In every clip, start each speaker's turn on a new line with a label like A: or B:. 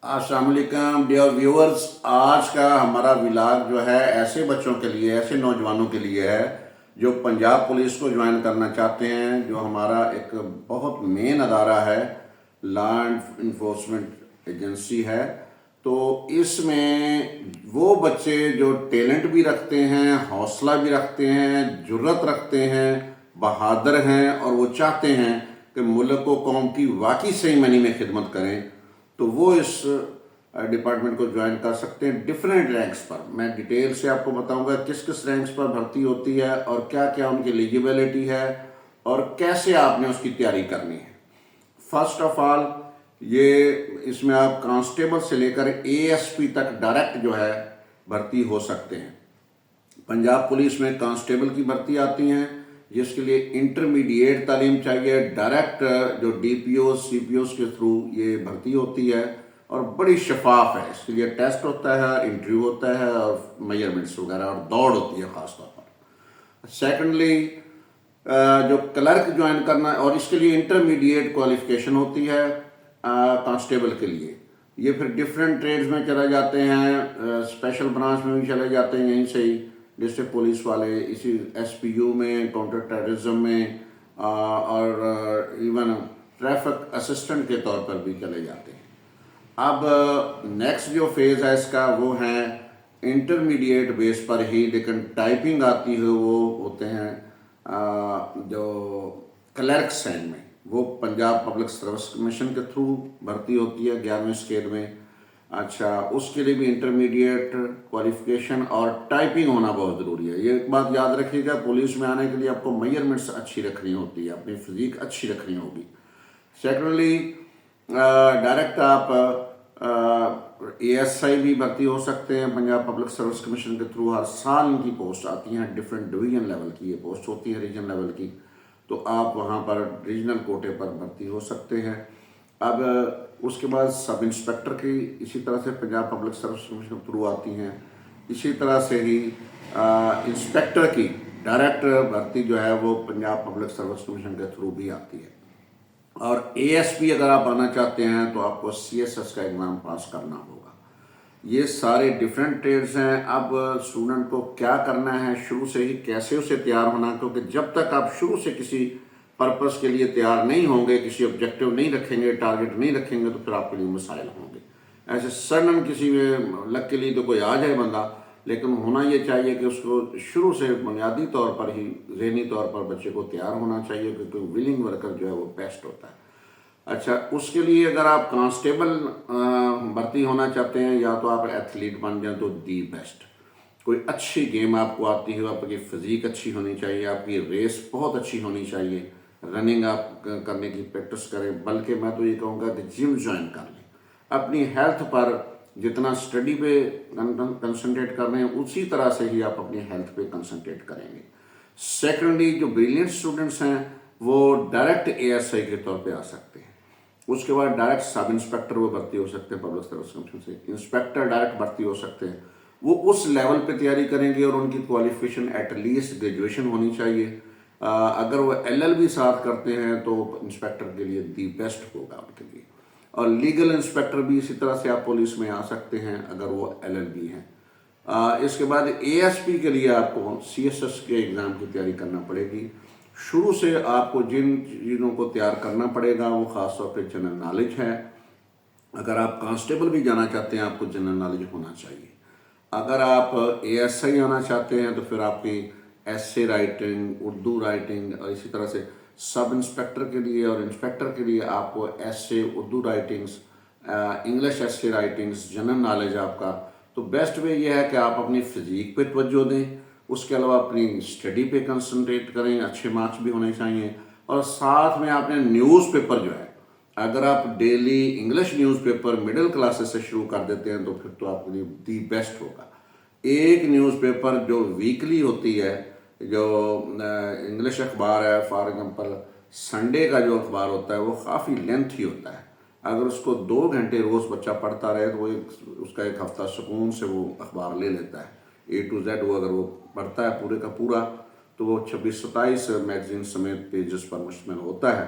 A: अस्सलाम वालेकुम dear viewers. आज का हमारा व्लॉग जो है ऐसे बच्चों के लिए, ऐसे नौजवानों के लिए है जो पंजाब पुलिस को ज्वाइन करना चाहते हैं, जो हमारा एक बहुत मेन अदारा है, लॉ इन्फोर्समेंट एजेंसी है। तो इसमें वो बच्चे जो टैलेंट भी रखते हैं, हौसला भी रखते हैं, जुर्रत रखते हैं, बहादुर हैं और वो चाहते हैं कि मुल्क को कौम की वाकई सही मायने में खिदमत करें, तो वो इस डिपार्टमेंट को ज्वाइन कर सकते हैं डिफरेंट रैंक्स पर। मैं डिटेल से आपको बताऊंगा किस किस रैंक्स पर भर्ती होती है और क्या क्या उनकी एलिजिबिलिटी है और कैसे आपने उसकी तैयारी करनी है। फर्स्ट ऑफ ऑल, ये इसमें आप कांस्टेबल से लेकर एएसपी तक डायरेक्ट जो है भर्ती हो सकते हैं। पंजाब पुलिस में कांस्टेबल की भर्ती आती हैं जिसके लिए इंटरमीडिएट तालीम चाहिए। डायरेक्ट जो डीपीओ सीपीओ के थ्रू ये भर्ती होती है और बड़ी शफाफ है। इसके लिए टेस्ट होता है, इंटरव्यू होता है और मेजरमेंट्स वगैरह और दौड़ होती है ख़ासतौर पर। सेकेंडली, जो क्लर्क ज्वाइन करना, और इसके लिए इंटरमीडिएट क्वालिफिकेशन होती है कांस्टेबल के लिए। ये फिर डिफरेंट ट्रेड्स में चले जाते हैं, स्पेशल ब्रांच में भी चले जाते हैं, यहीं से ही डिस्ट्रिक्ट पुलिस वाले, इसी एसपीयू में, काउंटर टेररिज्म में, और इवन ट्रैफिक असिस्टेंट के तौर पर भी चले जाते हैं। अब नेक्स्ट जो फेज़ है इसका वो है इंटरमीडिएट बेस पर ही, लेकिन टाइपिंग आती है, वो होते हैं जो क्लर्क्स हैं में, वो पंजाब पब्लिक सर्विस कमीशन के थ्रू भर्ती होती है 11वें स्केल में। अच्छा, उसके लिए भी इंटरमीडिएट क्वालिफिकेशन और टाइपिंग होना बहुत ज़रूरी है। ये एक बात याद रखिएगा, पुलिस में आने के लिए आपको मेजरमेंट्स अच्छी रखनी होती है, अपनी फिजिक अच्छी रखनी होगी। सेकेंडली, डायरेक्ट आप एएसआई भी भर्ती हो सकते हैं पंजाब पब्लिक सर्विस कमीशन के थ्रू। हर साल इनकी पोस्ट आती हैं, डिफरेंट डिवीजन लेवल की ये पोस्ट होती है, रीजन लेवल की, तो आप वहाँ पर रीजनल कोटे पर भर्ती हो सकते हैं। अब उसके बाद सब इंस्पेक्टर की इसी तरह से पंजाब पब्लिक सर्विस कमीशन के थ्रू आती हैं। इसी तरह से ही इंस्पेक्टर की डायरेक्ट भर्ती जो है वो पंजाब पब्लिक सर्विस कमीशन के थ्रू भी आती है। और एएसपी अगर आप आना चाहते हैं तो आपको सीएसएस का एग्ज़ाम पास करना होगा। ये सारे डिफरेंट ट्रेड्स हैं। अब स्टूडेंट को क्या करना है, शुरू से ही कैसे उसे तैयार होना, क्योंकि जब तक आप शुरू से किसी पर्पस के लिए तैयार नहीं होंगे, किसी ऑब्जेक्टिव नहीं रखेंगे, टारगेट नहीं रखेंगे, तो फिर आपके लिए मसाइल होंगे। ऐसे सडन किसी में लक के लिए तो कोई आ जाए बंदा, लेकिन होना ये चाहिए कि उसको शुरू से बुनियादी तौर पर ही, ज़हनी तौर पर बच्चे को तैयार होना चाहिए, क्योंकि विलिंग वर्कर जो है वो बेस्ट होता है। अच्छा, उसके लिए अगर आप कांस्टेबल भर्ती होना चाहते हैं या तो आप एथलीट बन जाएं तो दी बेस्ट। कोई अच्छी गेम आपको आती है, आपकी फिजिक अच्छी होनी चाहिए, आपकी रेस बहुत अच्छी होनी चाहिए, रनिंग आप करने की प्रैक्टिस करें। बल्कि मैं तो ये कहूँगा कि जिम ज्वाइन कर लें। अपनी हेल्थ पर जितना स्टडी पे कंसंट्रेट कर रहे हैं, उसी तरह से ही आप अपनी हेल्थ पे कंसंट्रेट करेंगे। सेकेंडली, जो ब्रिलियंट स्टूडेंट्स हैं वो डायरेक्ट एएसआई के तौर पे आ सकते हैं। उसके बाद डायरेक्ट सब इंस्पेक्टर वो भर्ती हो सकते हैं पब्लिक सर्विस कमीशन से, इंस्पेक्टर डायरेक्ट भर्ती हो सकते हैं। वो उस लेवल पे तैयारी करेंगे और उनकी क्वालिफिकेशन एटलीस्ट ग्रेजुएशन होनी चाहिए। अगर वो एलएलबी साथ करते हैं तो इंस्पेक्टर के लिए दी बेस्ट होगा उनके लिए। और लीगल इंस्पेक्टर भी इसी तरह से आप पुलिस में आ सकते हैं अगर वो एलएलबी हैं। इसके बाद एएसपी के लिए आपको सीएसएस के एग्ज़ाम की तैयारी करना पड़ेगी। शुरू से आपको जिन चीज़ों को तैयार करना पड़ेगा वो ख़ास तौर पे जनरल नॉलेज है। अगर आप कांस्टेबल भी जाना चाहते हैं आपको जनरल नॉलेज होना चाहिए। अगर आप एएसआई आना चाहते हैं तो फिर आपकी एसए राइटिंग, उर्दू राइटिंग, और इसी तरह से सब इंस्पेक्टर के लिए और इंस्पेक्टर के लिए आपको essay, Urdu writings, English essay writings, general knowledge आपका। तो बेस्ट वे ये है कि आप अपनी फिजिक पे तवज्जो दें, उसके अलावा अपनी स्टडी पे कंसंट्रेट करें, अच्छे मार्क्स भी होने चाहिए। और साथ में आपने न्यूज़पेपर जो है, अगर आप daily English newspaper middle classes से शुरू कर देते हैं तो फिर तो आपके लिए दी बेस्ट होगा। एक न्यूज़पेपर जो वीकली होती है, जो इंग्लिश अखबार है, फॉर एग्जांपल संडे का जो अखबार होता है वो काफ़ी लेंथी होता है। अगर उसको 2 घंटे रोज़ बच्चा पढ़ता रहे तो वो उसका एक हफ्ता सुकून से वो अखबार ले लेता है। A to Z वो अगर वो पढ़ता है पूरे का पूरा, तो वो 26-27 मैगजीन समेत पेजेस पर मुश्तमिल होता है।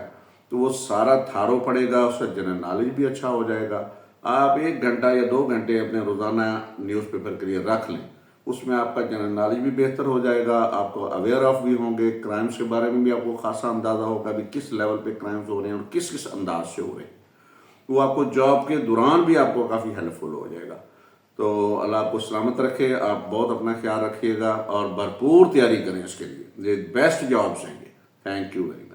A: तो वो सारा थारो पढ़ेगा, उसका जनरल नॉलेज भी अच्छा हो जाएगा आप 1 घंटा या 2 घंटे अपने रोज़ाना न्यूज़पेपर के लिए रख लें, उसमें आपका जनरल नॉलेज भी बेहतर हो जाएगा, आपको अवेयर ऑफ भी होंगे, क्राइम्स के बारे में भी आपको खासा अंदाज़ा होगा भी किस लेवल पे क्राइम्स हो रहे हैं और किस किस अंदाज से हो रहे हैं। वो आपको जॉब के दौरान भी आपको काफ़ी हेल्पफुल हो जाएगा। तो अल्लाह आपको सलामत रखे, आप बहुत अपना ख्याल रखिएगा और भरपूर तैयारी करें इसके लिए, ये बेस्ट जॉब्स हैं ये। Thank you very much.